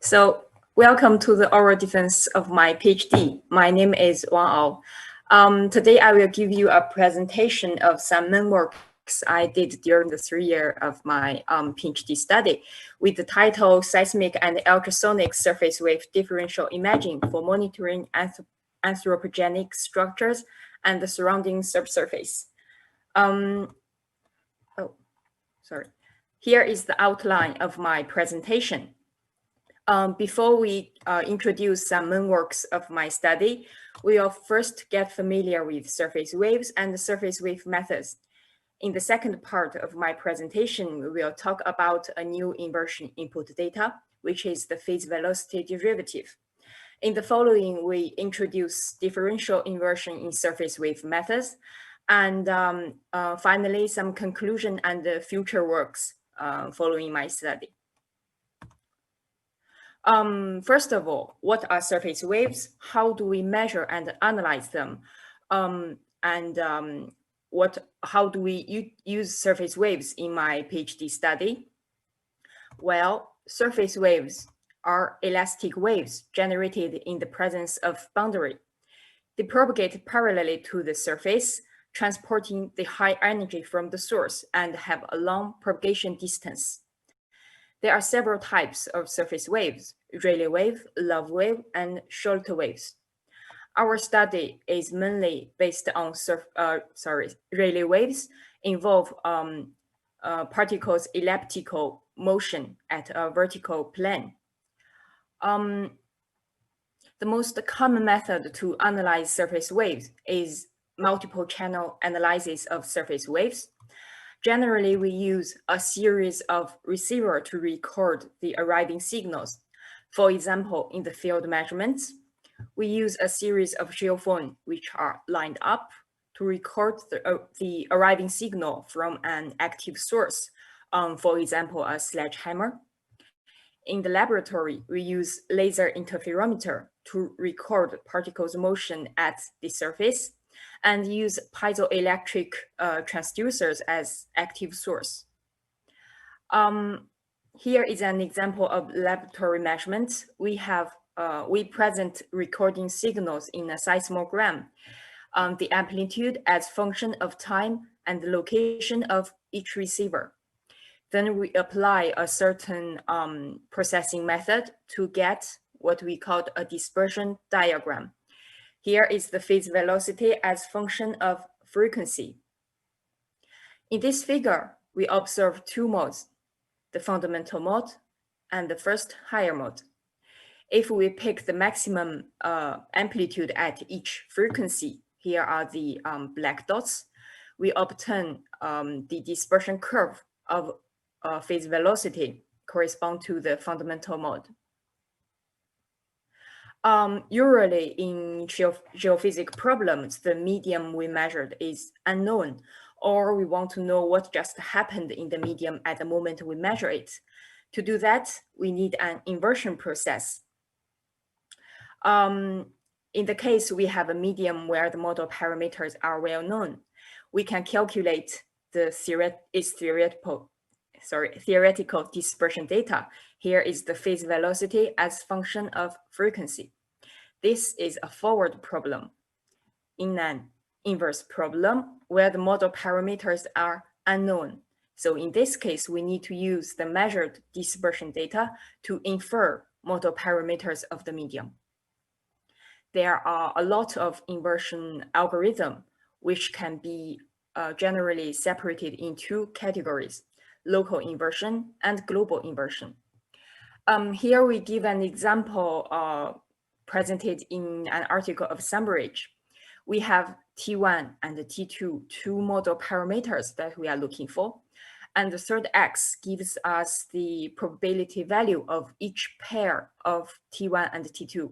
So welcome to the oral defense of my PhD. My name is Wang Ao. Today I will give you a presentation of some main works I did during the 3 year of my PhD study with the title Seismic and Ultrasonic Surface Wave Differential Imaging for Monitoring Anthropogenic Structures and the Surrounding Subsurface. Here is the outline of my presentation. Before we introduce some main works of my study, we will first get familiar with surface waves and the surface wave methods. In the second part of my presentation, we will talk about a new inversion input data, which is the phase velocity derivative. In the following, we introduce differential inversion in surface wave methods, and finally, some conclusion and future works following my study. First of all, what are surface waves? How do we measure and analyze them? How do we use surface waves in my PhD study? Well, surface waves are elastic waves generated in the presence of boundary. They propagate parallelly to the surface, transporting the high energy from the source and have a long propagation distance. There are several types of surface waves: Rayleigh wave, love wave, and Scholte waves. Our study is mainly based on Rayleigh waves involve particles' elliptical motion at a vertical plane. The most common method to analyze surface waves is multiple channel analysis of surface waves. Generally, we use a series of receivers to record the arriving signals. For example, in the field measurements, we use a series of geophones which are lined up to record the arriving signal from an active source, for example, a sledgehammer. In the laboratory, we use laser interferometer to record particles' motion at the surface, and use piezoelectric transducers as active source. Here is an example of laboratory measurements. We present recording signals in a seismogram, the amplitude as function of time and the location of each receiver. Then we apply a certain processing method to get what we call a dispersion diagram. Here is the phase velocity as function of frequency. In this figure, we observe two modes, the fundamental mode and the first higher mode. If we pick the maximum amplitude at each frequency, here are the black dots, we obtain the dispersion curve of phase velocity correspond to the fundamental mode. Usually in geophysics problems, the medium we measured is unknown, or we want to know what just happened in the medium at the moment we measure it. To do that, we need an inversion process. In the case we have a medium where the model parameters are well known, we can calculate the theoretical dispersion data. Here is the phase velocity as function of frequency. This is a forward problem. In an inverse problem, where the model parameters are unknown. So in this case, we need to use the measured dispersion data to infer model parameters of the medium. There are a lot of inversion algorithms which can be generally separated in two categories: local inversion and global inversion. Here we give an example presented in an article of Sunbridge. We have T1 and T2, two model parameters that we are looking for. And the third X gives us the probability value of each pair of T1 and T2.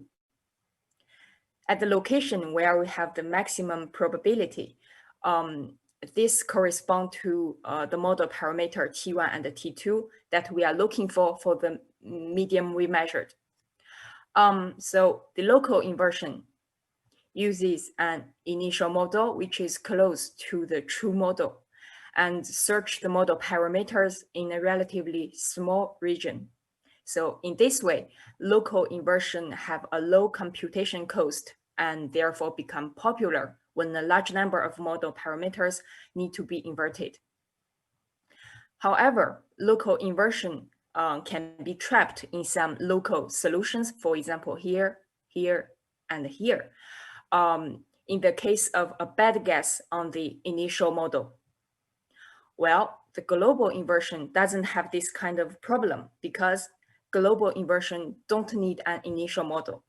At the location where we have the maximum probability, this corresponds to the model parameter T1 and T2 that we are looking for the medium we measured. So the local inversion uses an initial model which is close to the true model and search the model parameters in a relatively small region. So in this way, local inversion have a low computation cost and therefore become popular when a large number of model parameters need to be inverted. However, local inversion can be trapped in some local solutions, for example, here, here, and here, in the case of a bad guess on the initial model. Well, the global inversion doesn't have this kind of problem because global inversion don't need an initial model.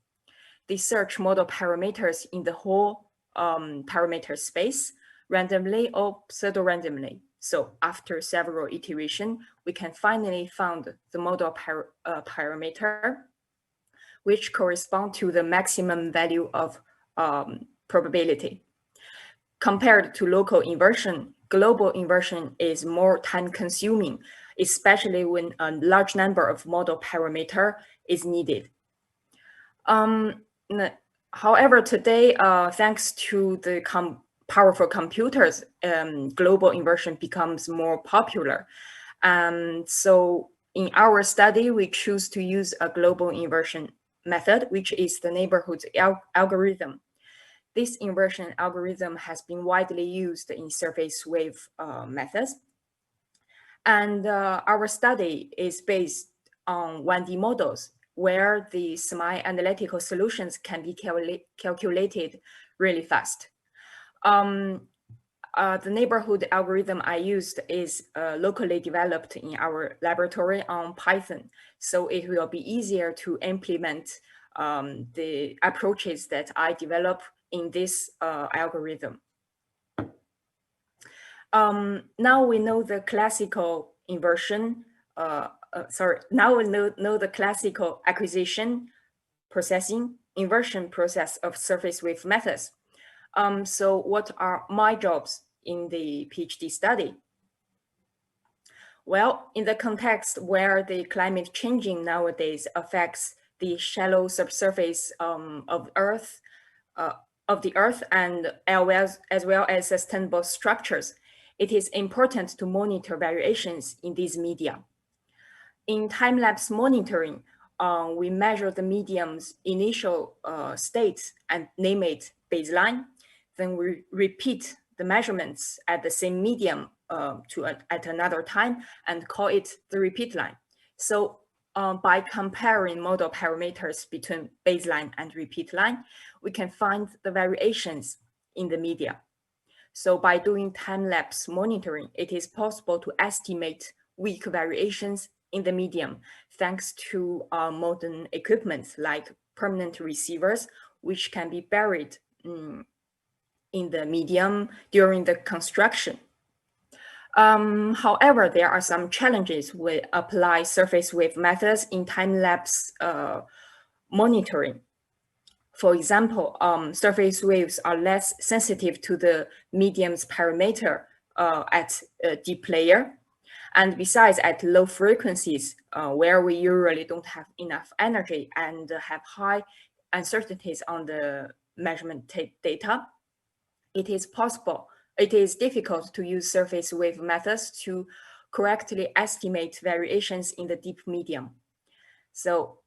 They search model parameters in the whole parameter space randomly or pseudo-randomly. So after several iterations, we can finally find the model parameter which correspond to the maximum value of probability. Compared to local inversion, global inversion is more time-consuming, especially when a large number of model parameter is needed. However, today, thanks to the powerful computers, global inversion becomes more popular. So in our study, we choose to use a global inversion method, which is the neighborhood algorithm. This inversion algorithm has been widely used in surface wave methods. And our study is based on 1D models where the semi-analytical solutions can be calculated really fast. The neighborhood algorithm I used is locally developed in our laboratory on Python, so it will be easier to implement the approaches that I develop in this algorithm. Now we know the classical inversion, now we know the classical acquisition, processing, inversion process of surface wave methods. So what are my jobs in the PhD study? Well, in the context where the climate changing nowadays affects the shallow subsurface of the Earth and as well as sustainable structures, it is important to monitor variations in these media. In time-lapse monitoring, we measure the medium's initial state and name it baseline. Then we repeat the measurements at the same medium at another time and call it the repeat line. So by comparing model parameters between baseline and repeat line, we can find the variations in the media. So by doing time-lapse monitoring, it is possible to estimate weak variations in the medium, thanks to modern equipment like permanent receivers, which can be buried in the medium during the construction. However, there are some challenges with apply surface wave methods in time-lapse monitoring. For example, surface waves are less sensitive to the medium's parameter at a deep layer. And besides, at low frequencies, where we usually don't have enough energy and have high uncertainties on the measurement data, it is difficult to use surface wave methods to correctly estimate variations in the deep medium. So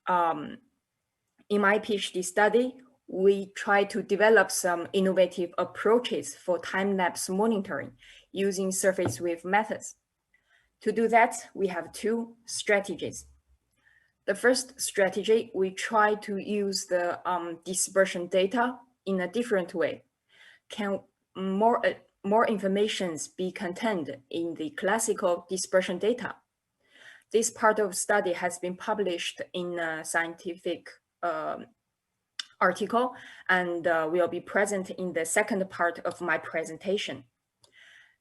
in my PhD study, we try to develop some innovative approaches for time-lapse monitoring using surface wave methods. To do that, we have two strategies. The first strategy, we try to use the dispersion data in a different way. Can more information be contained in the classical dispersion data? This part of study has been published in a scientific article and will be present in the second part of my presentation.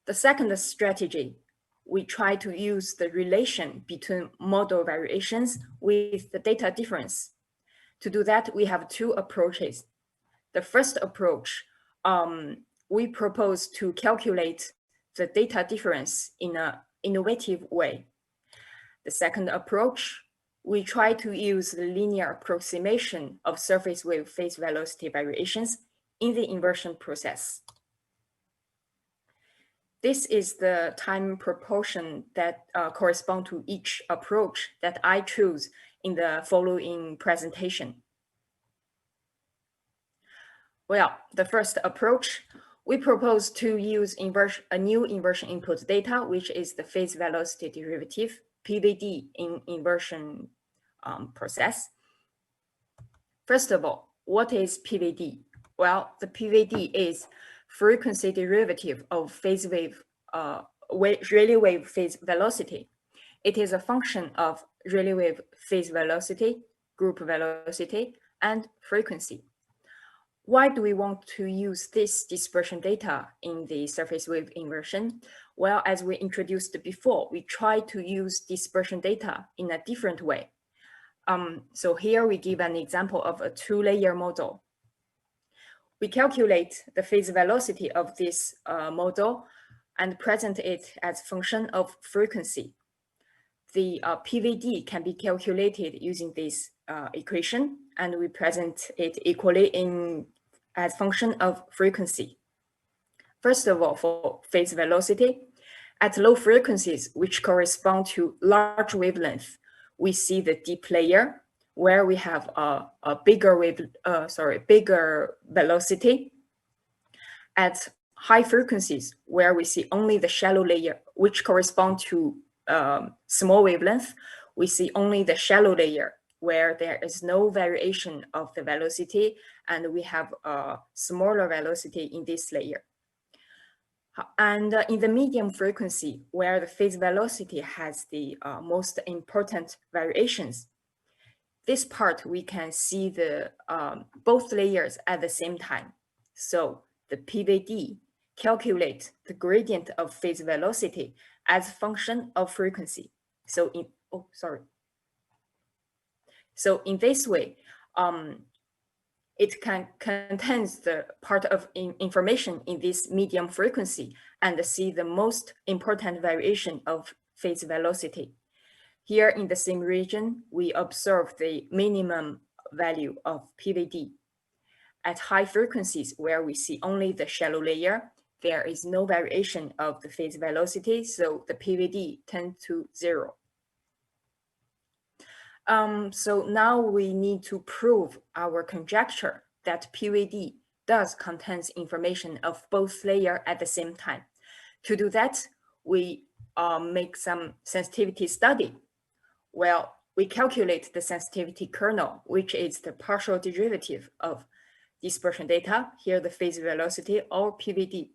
The second strategy, we try to use the relation between model variations with the data difference. To do that, we have two approaches. The first approach, we propose to calculate the data difference in an innovative way. The second approach, we try to use the linear approximation of surface wave phase velocity variations in the inversion process. This is the time proportion that correspond to each approach that I choose in the following presentation. Well, the first approach, we propose to use a new inversion input data, which is the phase velocity derivative, PVD, in inversion process. First of all, what is PVD? Well, the PVD is frequency derivative of phase wave, Rayleigh wave phase velocity. It is a function of Rayleigh wave phase velocity, group velocity, and frequency. Why do we want to use this dispersion data in the surface wave inversion? Well, as we introduced before, we try to use dispersion data in a different way. So here we give an example of a two-layer model. We calculate the phase velocity of this model and present it as function of frequency. The PVD can be calculated using this equation, and we present it equally as function of frequency. First of all, for phase velocity, at low frequencies, which correspond to large wavelength, we see the deep layer where we have a bigger velocity. At high frequencies, where we see only the shallow layer, which correspond to small wavelength, we see only the shallow layer where there is no variation of the velocity, and we have a smaller velocity in this layer. And in the medium frequency, where the phase velocity has the most important variations, this part we can see the both layers at the same time. So the PVD calculate the gradient of phase velocity as function of frequency. So in this way, it can contains the part of information in this medium frequency and see the most important variation of phase velocity. Here in the same region, we observe the minimum value of PVD. At high frequencies, where we see only the shallow layer, there is no variation of the phase velocity, so the PVD tends to 0. So now we need to prove our conjecture that PVD does contains information of both layers at the same time. To do that, we make some sensitivity study. Well, we calculate the sensitivity kernel, which is the partial derivative of dispersion data, here the phase velocity or PVD,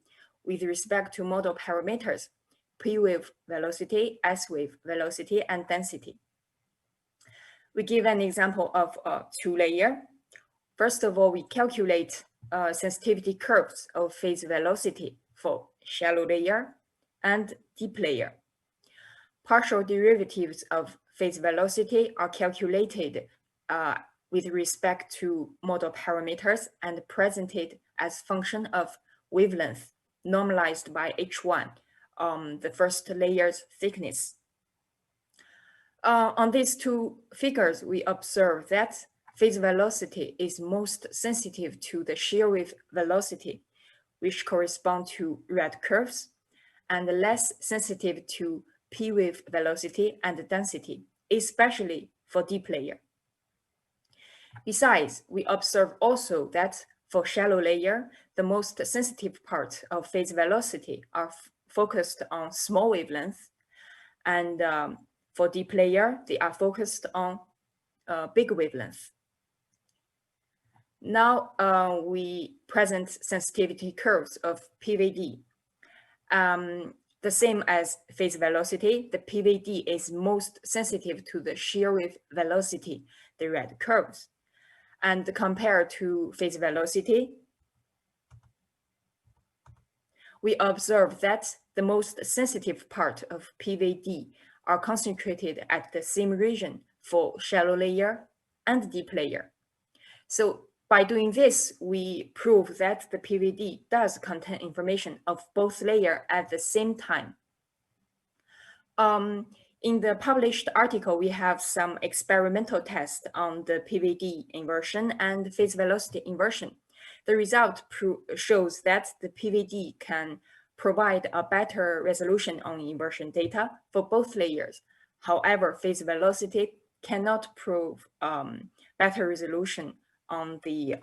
with respect to model parameters, P-wave velocity, S-wave velocity, and density. We give an example of a two-layer. First of all, we calculate sensitivity curves of phase velocity for shallow layer and deep layer. Partial derivatives of phase velocity are calculated with respect to model parameters and presented as function of wavelength normalized by H1, the first layer's thickness. On these two figures, we observe that phase velocity is most sensitive to the shear wave velocity, which correspond to red curves, and less sensitive to P-wave velocity and density, especially for deep layer. Besides, we observe also that for shallow layer, the most sensitive part of phase velocity are focused on small wavelength, and for deep layer, they are focused on big wavelength. Now we present sensitivity curves of PVD. The same as phase velocity, the PVD is most sensitive to the shear wave velocity, the red curves. And compared to phase velocity, we observe that the most sensitive part of PVD are concentrated at the same region for shallow layer and deep layer. So by doing this, we prove that the PVD does contain information of both layers at the same time. In the published article, we have some experimental tests on the PVD inversion and phase velocity inversion. The result shows that the PVD can provide a better resolution on inversion data for both layers. However, phase velocity cannot prove better resolution on the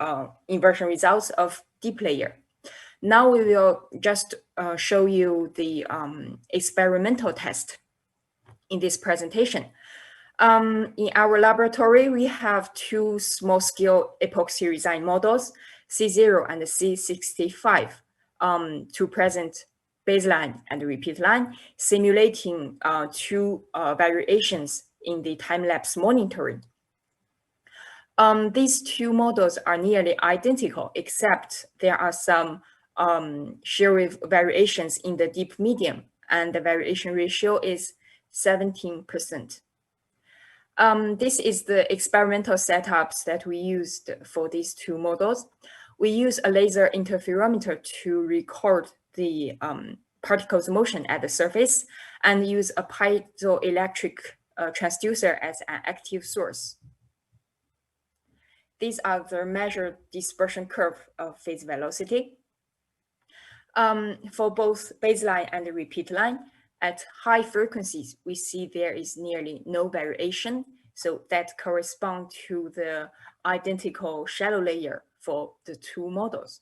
inversion results of deep layer. Now we will just show you the experimental test in this presentation. In our laboratory, we have two small-scale epoxy resin models, C0 and C65, to present baseline and repeat line, simulating two variations in the time-lapse monitoring. These two models are nearly identical, except there are some shear wave variations in the deep medium, and the variation ratio is 17%. This is the experimental setups that we used for these two models. We use a laser interferometer to record the particles motion at the surface and use a piezoelectric transducer as an active source. These are the measured dispersion curve of phase velocity. For both baseline and repeat line, at high frequencies, we see there is nearly no variation. So that corresponds to the identical shallow layer for the two models.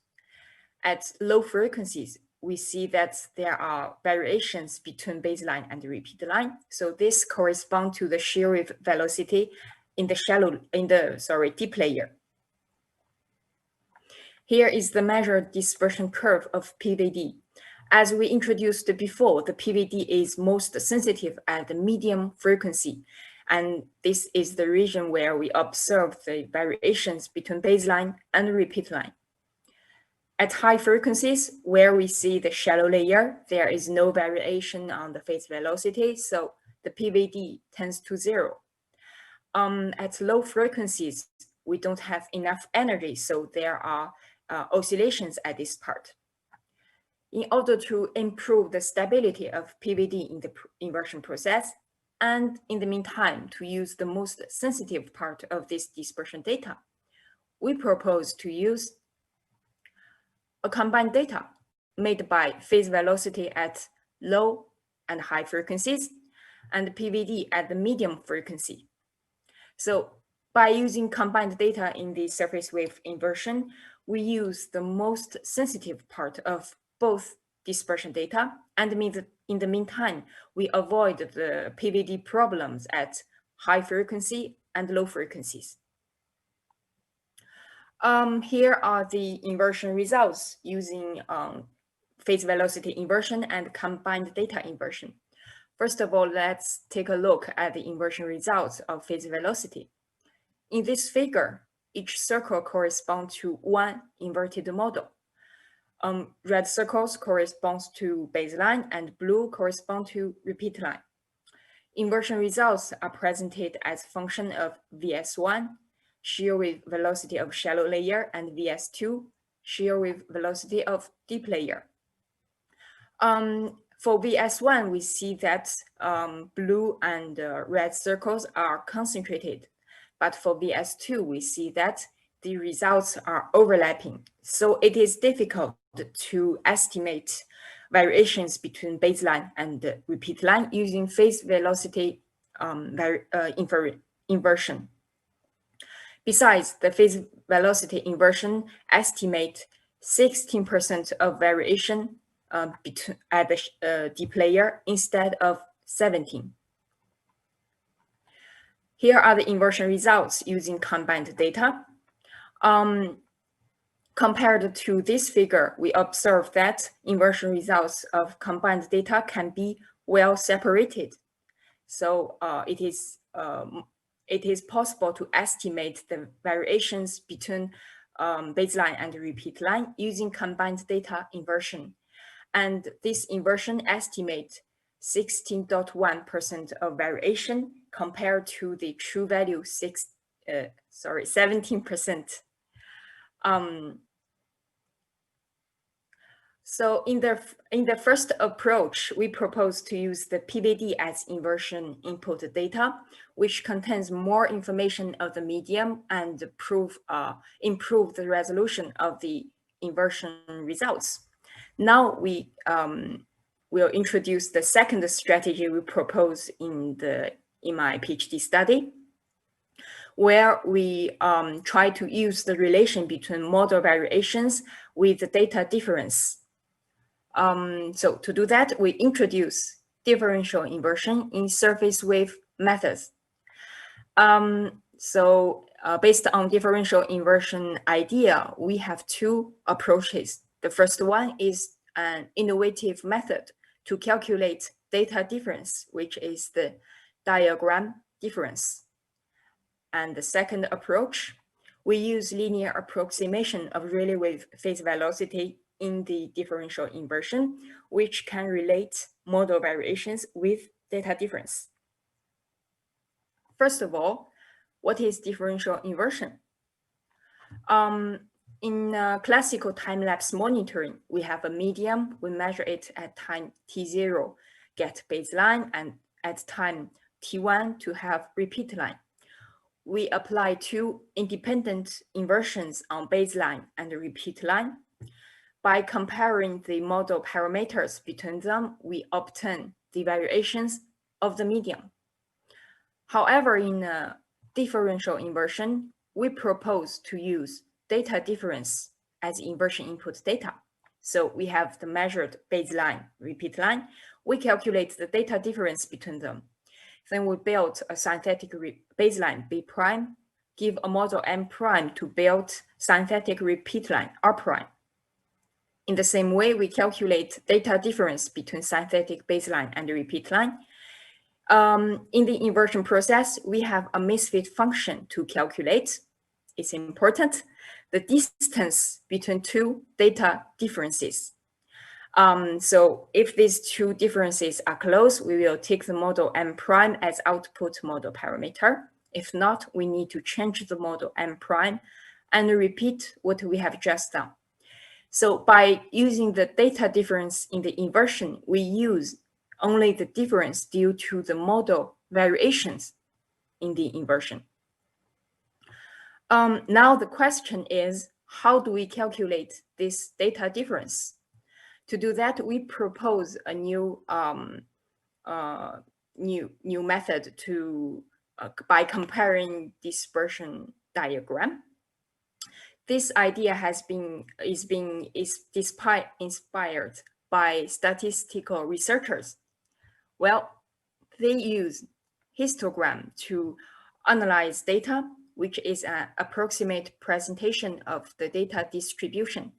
At low frequencies, we see that there are variations between baseline and repeat line. So this corresponds to the shear wave velocity in the deep layer. Here is the measured dispersion curve of PVD. As we introduced before, the PVD is most sensitive at the medium frequency, and this is the region where we observe the variations between baseline and repeat line. At high frequencies, where we see the shallow layer, there is no variation on the phase velocity, so the PVD tends to 0. At low frequencies, we don't have enough energy, so there are oscillations at this part. In order to improve the stability of PVD in the inversion process, and in the meantime, to use the most sensitive part of this dispersion data, we propose to use a combined data made by phase velocity at low and high frequencies and PVD at the medium frequency. So by using combined data in the surface wave inversion, we use the most sensitive part of both dispersion data, and in the meantime, we avoid the PVD problems at high frequency and low frequencies. Here are the inversion results using phase velocity inversion and combined data inversion. First of all, let's take a look at the inversion results of phase velocity. In this figure, each circle corresponds to one inverted model. Red circles correspond to baseline and blue correspond to repeat line. Inversion results are presented as function of VS1, shear wave velocity of shallow layer, and VS2, shear wave velocity of deep layer. For VS1, we see that blue and red circles are concentrated, but for VS2, we see that the results are overlapping. So it is difficult to estimate variations between baseline and repeat line using phase velocity inversion. Besides, the phase velocity inversion estimate 16% of variation at the deep layer instead of 17. Here are the inversion results using combined data. Compared to this figure, we observe that inversion results of combined data can be well separated. So it is possible to estimate the variations between baseline and repeat line using combined data inversion. And this inversion estimates 16.1% of variation compared to the true value 17%. So in the first approach, we propose to use the PVD as inversion input data, which contains more information of the medium and improve the resolution of the inversion results. Now we will introduce the second strategy we propose in my PhD study, where we try to use the relation between model variations with the data difference. So to do that, we introduce differential inversion in surface wave methods. Based on differential inversion idea, we have two approaches. The first one is an innovative method to calculate data difference, which is the diagram difference. And the second approach, we use linear approximation of Rayleigh wave phase velocity in the differential inversion, which can relate model variations with data difference. First of all, what is differential inversion? In classical time-lapse monitoring, we have a medium. We measure it at time t0, get baseline, and at time t1 to have repeat line. We apply two independent inversions on baseline and repeat line. By comparing the model parameters between them, we obtain the variations of the medium. However, in a differential inversion, we propose to use data difference as inversion input data. So we have the measured baseline, repeat line. We calculate the data difference between them. Then we build a synthetic baseline B prime, give a model M prime to build synthetic repeat line R prime. In the same way, we calculate data difference between synthetic baseline and repeat line. In the inversion process, we have a misfit function to calculate. It's important, the distance between two data differences. So if these two differences are close, we will take the model M prime as output model parameter. If not, we need to change the model M prime and repeat what we have just done. So by using the data difference in the inversion, we use only the difference due to the model variations in the inversion. Now the question is, how do we calculate this data difference? To do that, we propose a new method to by comparing dispersion diagram. This idea is inspired by statistical researchers. Well, they use histogram to analyze data, which is an approximate presentation of the data distribution.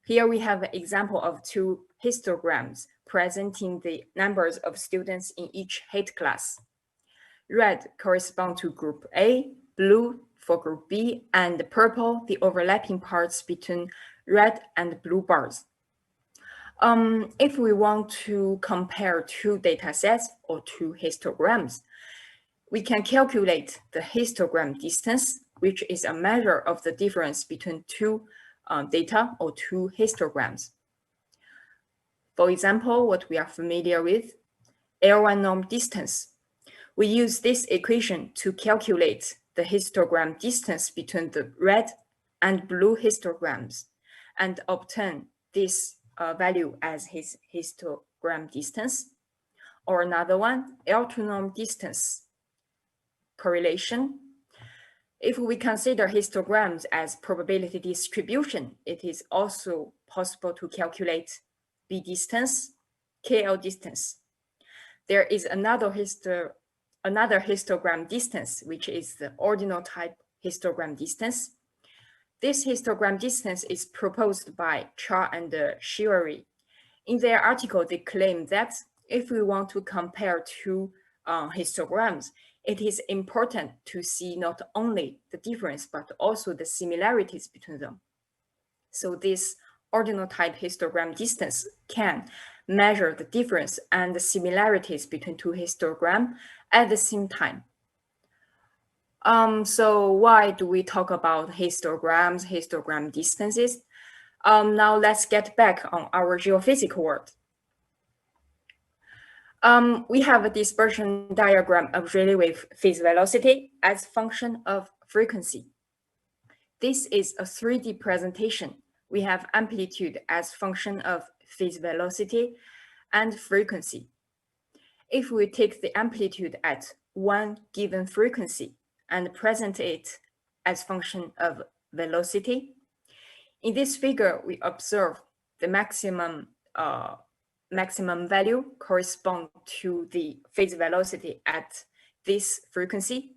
Here we have an example of two histograms presenting the numbers of students in each height class. Red corresponds to group A, blue for group B, and purple the overlapping parts between red and blue bars. If we want to compare two data sets or two histograms, we can calculate the histogram distance, which is a measure of the difference between two data or two histograms. For example, what we are familiar with, L1 norm distance. We use this equation to calculate the histogram distance between the red and blue histograms and obtain this value as his histogram distance. Or another one, L2 norm distance correlation. If we consider histograms as probability distribution, it is also possible to calculate B distance, KL distance. There is another histogram distance, which is the ordinal type histogram distance. This histogram distance is proposed by Cha and Shiori. In their article, they claim that if we want to compare two histograms, it is important to see not only the difference, but also the similarities between them. So this ordinal type histogram distance can measure the difference and the similarities between two histograms at the same time. So why do we talk about histograms, histogram distances? Now let's get back on our geophysical world. We have a dispersion diagram of Rayleigh wave phase velocity as function of frequency. This is a 3D presentation. We have amplitude as function of phase velocity and frequency. If we take the amplitude at one given frequency and present it as function of velocity, in this figure, we observe the maximum value correspond to the phase velocity at this frequency,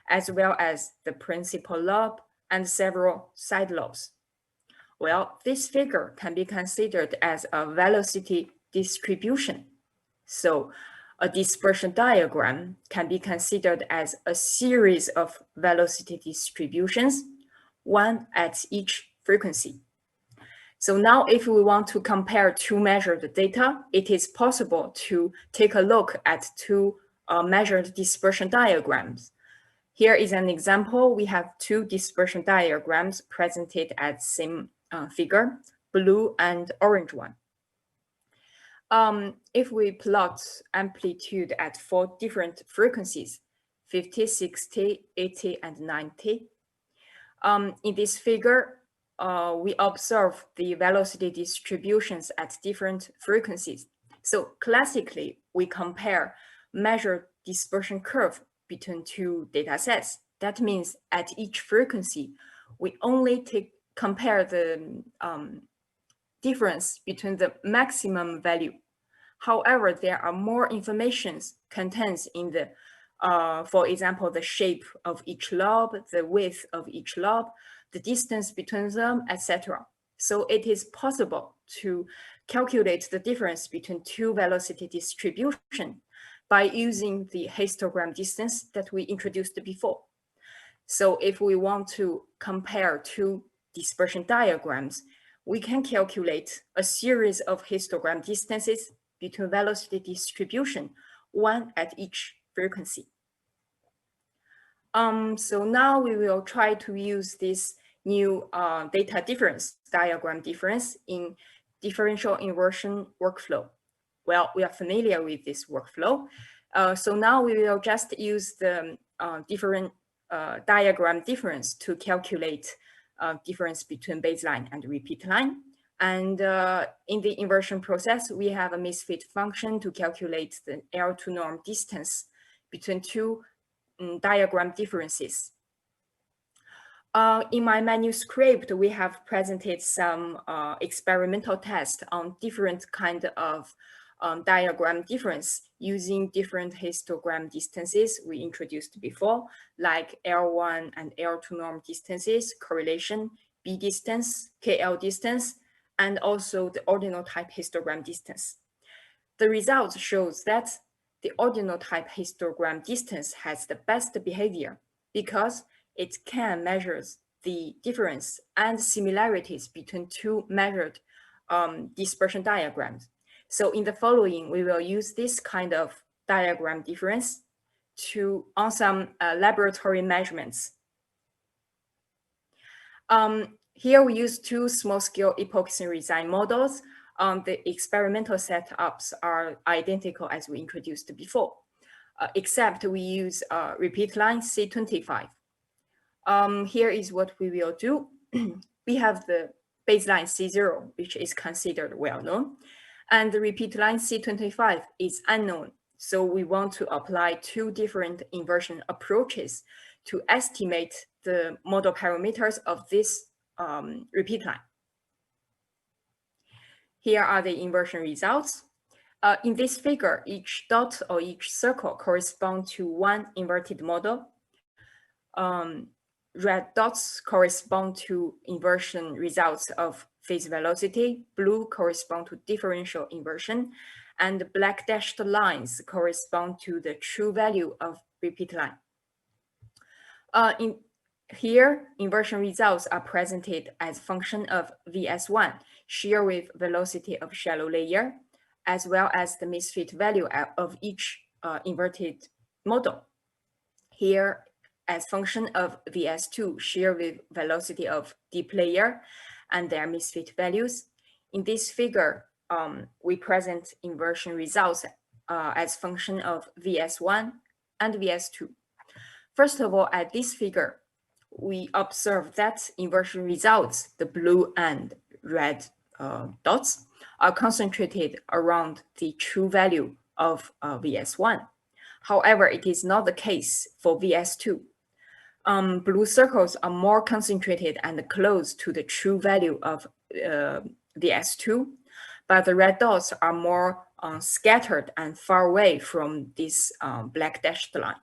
as well as the principal lobe and several side lobes. Well, this figure can be considered as a velocity distribution. So a dispersion diagram can be considered as a series of velocity distributions, one at each frequency. So now if we want to compare two measured data, it is possible to take a look at two measured dispersion diagrams. Here is an example. We have two dispersion diagrams presented at same figure, blue and orange one. If we plot amplitude at 4 different frequencies, 50, 60, 80, and 90, in this figure, we observe the velocity distributions at different frequencies. So classically, we compare measured dispersion curve between two data sets. That means at each frequency, we only compare the difference between the maximum value. However, there are more information contained in the, for example, the shape of each lobe, the width of each lobe, the distance between them, etc. So it is possible to calculate the difference between two velocity distribution by using the histogram distance that we introduced before. So if we want to compare two dispersion diagrams, we can calculate a series of histogram distances between velocity distribution, one at each frequency. So now we will try to use this new data difference, diagram difference in differential inversion workflow. Well, we are familiar with this workflow. So now we will just use the different diagram difference to calculate difference between baseline and repeat line. And in the inversion process, we have a misfit function to calculate the L2 norm distance between two diagram differences. In my manuscript, we have presented some experimental tests on different kind of diagram difference using different histogram distances we introduced before, like L1 and L2 norm distances, correlation, B distance, KL distance, and also the ordinal type histogram distance. The results shows that the ordinal type histogram distance has the best behavior because it can measure the difference and similarities between two measured dispersion diagrams. So in the following, we will use this kind of diagram difference on some laboratory measurements. Here we use two small-scale epoxy resin models. The experimental setups are identical as we introduced before, except we use repeat line C25. Here is what we will do. We have the baseline C0, which is considered well-known, and the repeat line C25 is unknown. So we want to apply two different inversion approaches to estimate the model parameters of this repeat line. Here are the inversion results. In this figure, each dot or each circle corresponds to one inverted model. Red dots correspond to inversion results of phase velocity, blue correspond to differential inversion, and the black dashed lines correspond to the true value of repeat line. Here, inversion results are presented as function of VS1, shear wave velocity of shallow layer, as well as the misfit value of each inverted model. Here, as function of VS2, shear wave velocity of deep layer, and their misfit values. In this figure, we present inversion results as function of VS1 and VS2. First of all, at this figure, we observe that inversion results, the blue and red dots, are concentrated around the true value of VS1. However, it is not the case for VS2. Blue circles are more concentrated and close to the true value of VS2, but the red dots are more scattered and far away from this black dashed line.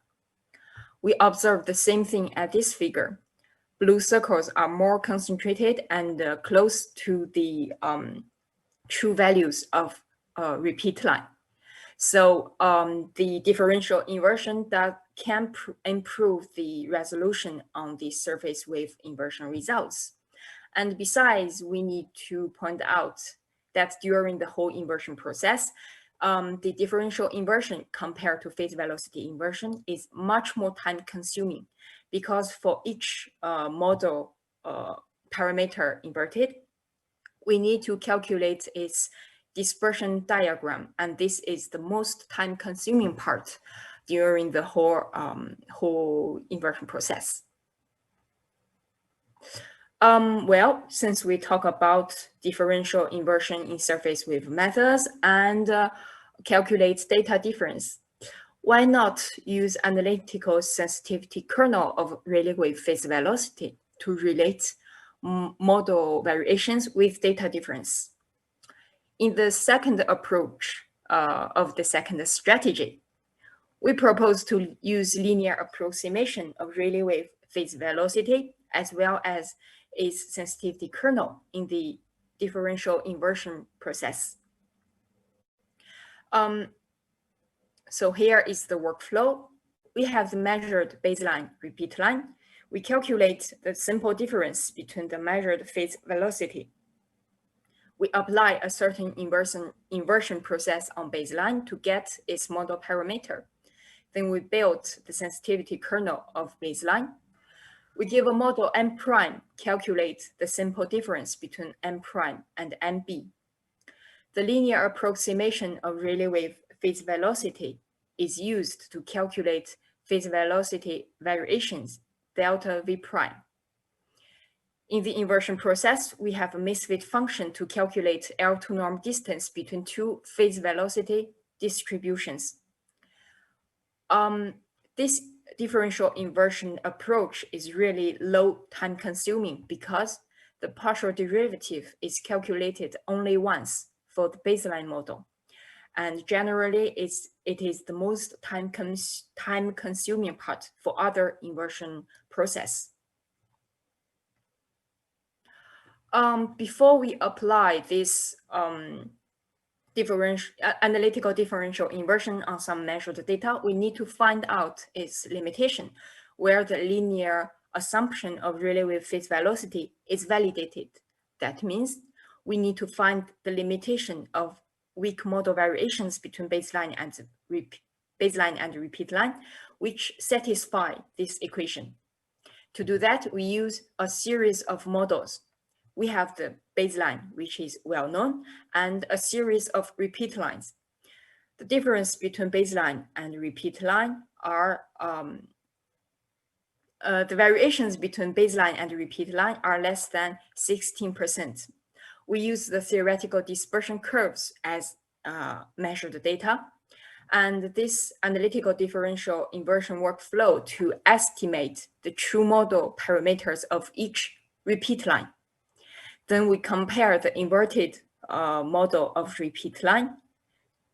We observe the same thing at this figure. Blue circles are more concentrated and close to the true values of repeat line. So the differential inversion that can improve the resolution on the surface wave inversion results. And besides, we need to point out that during the whole inversion process, the differential inversion compared to phase velocity inversion is much more time consuming, because for each model parameter inverted, we need to calculate its dispersion diagram, and this is the most time consuming part during the whole inversion process. Well, since we talk about differential inversion in surface wave methods and calculate data difference, why not use analytical sensitivity kernel of Rayleigh wave phase velocity to relate model variations with data difference? In the second approach of the second strategy, we propose to use linear approximation of Rayleigh wave phase velocity as well as its sensitivity kernel in the differential inversion process. So here is the workflow. We have the measured baseline repeat line. We calculate the simple difference between the measured phase velocity. We apply a certain inversion process on baseline to get its model parameter. Then we build the sensitivity kernel of baseline. We give a model M prime, calculate the simple difference between M prime and MB. The linear approximation of Rayleigh wave phase velocity is used to calculate phase velocity variations, delta V prime. In the inversion process, we have a misfit function to calculate L2 norm distance between two phase velocity distributions. This differential inversion approach is really low time consuming because the partial derivative is calculated only once for the baseline model. And generally, it is the most time consuming part for other inversion process. Before we apply this analytical differential inversion on some measured data, we need to find out its limitation, where the linear assumption of Rayleigh wave phase velocity is validated. That means we need to find the limitation of weak model variations between baseline and repeat line, which satisfy this equation. To do that, we use a series of models. We have the baseline, which is well known, and a series of repeat lines. The difference between baseline and repeat line are the variations between baseline and repeat line are less than 16%. We use the theoretical dispersion curves as measured data, and this analytical differential inversion workflow to estimate the true model parameters of each repeat line. Then we compare the inverted model of repeat line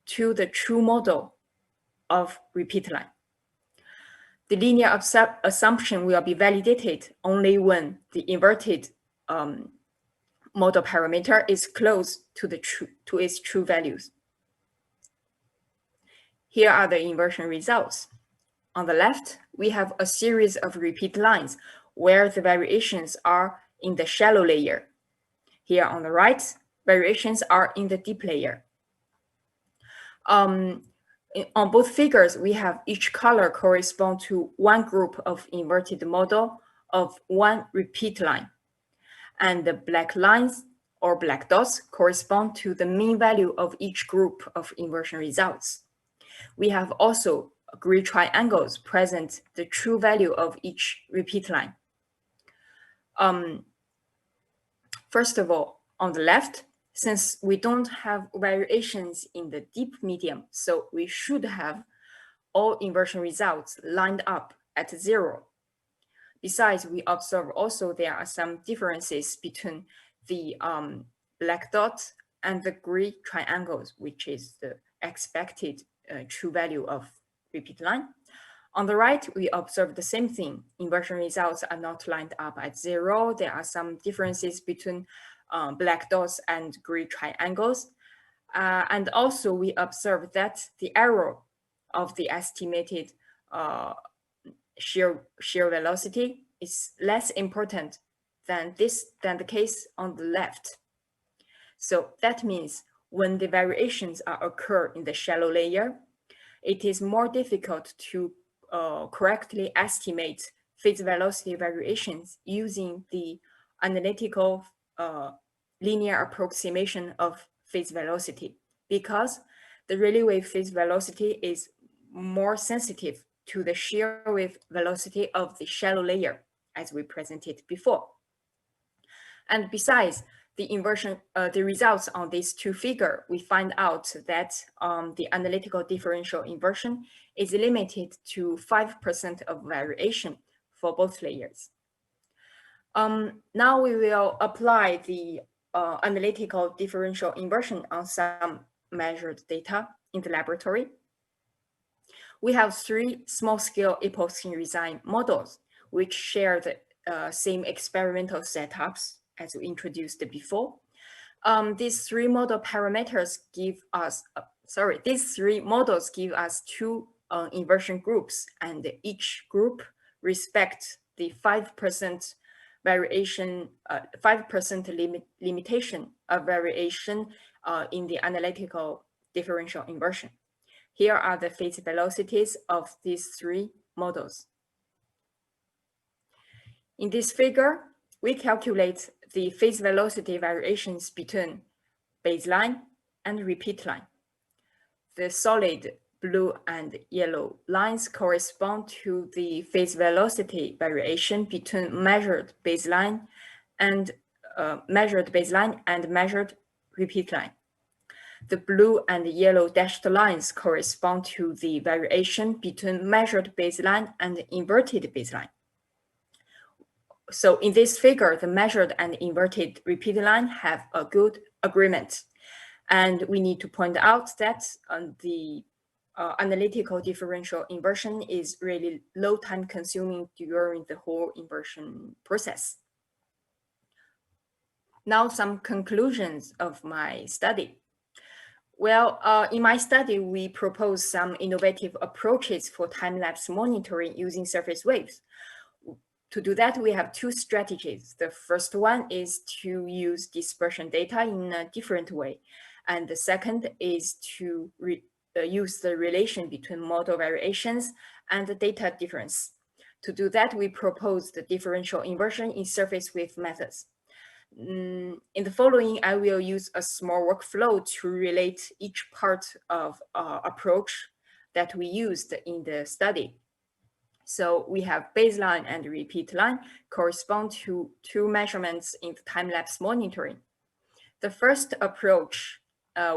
to the true model of repeat line. The linear assumption will be validated only when the inverted model parameter is close to its true values. Here are the inversion results. On the left, we have a series of repeat lines where the variations are in the shallow layer. Here on the right, variations are in the deep layer. On both figures, we have each color correspond to one group of inverted model of one repeat line. And the black lines or black dots correspond to the mean value of each group of inversion results. We have also gray triangles present the true value of each repeat line. First of all, on the left, Since we don't have variations in the deep medium, so we should have all inversion results lined up at 0. Besides, we observe also there are some differences between the black dots and the gray triangles, which is the expected true value of repeat line. On the right, we observe the same thing. Inversion results are not lined up at 0. There are some differences between black dots and gray triangles. And also we observe that the error of the estimated shear velocity is less important than the case on the left. So that means when the variations are occur in the shallow layer, it is more difficult to correctly estimate phase velocity variations using the analytical linear approximation of phase velocity, because the Rayleigh wave phase velocity is more sensitive to the shear wave velocity of the shallow layer, as we presented before. And besides, the results on these two figures, we find out that the analytical differential inversion is limited to 5% of variation for both layers. Now we will apply the analytical differential inversion on some measured data in the laboratory. We have 3 small-scale epoxy resin models, which share the same experimental setups as we introduced before. These 3 model parameters give us, these 3 models give us 2 inversion groups, and each group respects the 5% variation, 5% limitation of variation in the analytical differential inversion. Here are the phase velocities of these 3 models. In this figure, we calculate the phase velocity variations between baseline and repeat line. The solid blue and yellow lines correspond to the phase velocity variation between measured baseline and measured repeat line. The blue and yellow dashed lines correspond to the variation between measured baseline and inverted baseline. So in this figure, the measured and inverted repeat line have a good agreement. And we need to point out that the analytical differential inversion is really low time consuming during the whole inversion process. Now some conclusions of my study. Well, in my study, we propose some innovative approaches for time-lapse monitoring using surface waves. To do that, we have 2 strategies. The first one is to use dispersion data in a different way. And the second is to use the relation between model variations and the data difference. To do that, we propose the differential inversion in surface wave methods. In the following, I will use a small workflow to relate each part of approach that we used in the study. So we have baseline and repeat line correspond to 2 measurements in the time-lapse monitoring. The first approach,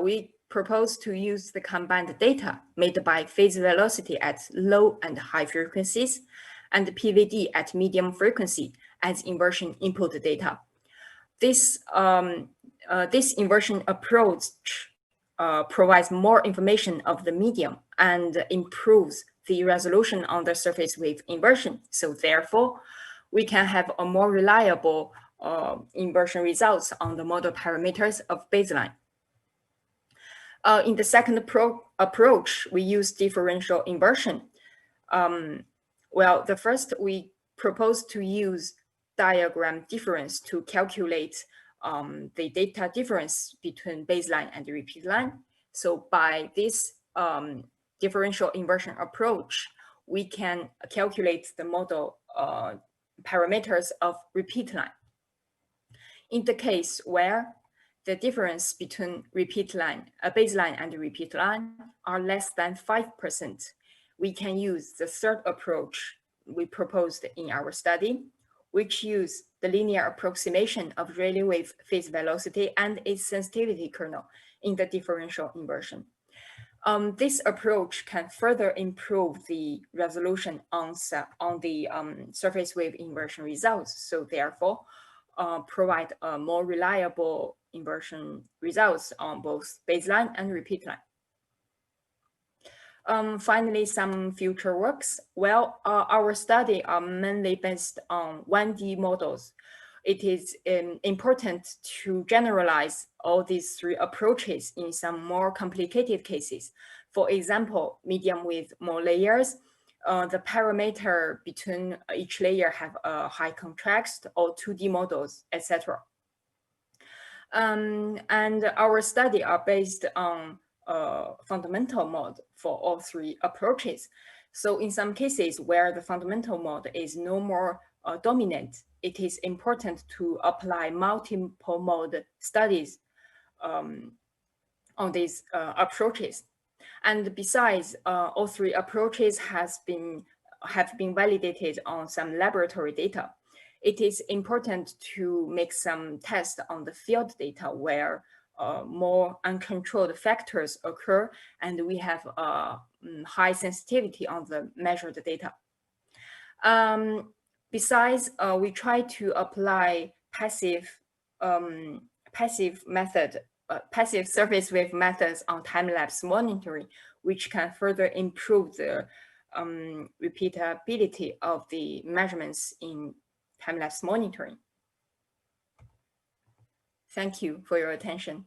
we propose to use the combined data made by phase velocity at low and high frequencies and PVD at medium frequency as inversion input data. This inversion approach provides more information of the medium and improves the resolution on the surface wave inversion. So therefore, we can have a more reliable inversion results on the model parameters of baseline. In the second approach, we use differential inversion. Well, the first, we propose to use diagram difference to calculate the data difference between baseline and repeat line. So by this differential inversion approach, we can calculate the model parameters of repeat line. In the case where the difference between repeat line, baseline and repeat line are less than 5%, we can use the third approach we proposed in our study, which use the linear approximation of Rayleigh wave phase velocity and its sensitivity kernel in the differential inversion. This approach can further improve the resolution on the surface wave inversion results. So therefore, provide more reliable inversion results on both baseline and repeat line. Finally, some future works. Well, our study are mainly based on 1D models. It is important to generalize all these three approaches in some more complicated cases. For example, medium with more layers, the parameter between each layer have a high contrast, or 2D models, etc. And our study are based on fundamental mode for all three approaches. So in some cases where the fundamental mode is no more dominant, it is important to apply multiple mode studies on these approaches. And besides, all three approaches have been validated on some laboratory data. It is important to make some tests on the field data where more uncontrolled factors occur, and we have high sensitivity on the measured data. Besides, we try to apply passive surface wave methods on time-lapse monitoring, which can further improve the repeatability of the measurements in time-lapse monitoring. Thank you for your attention.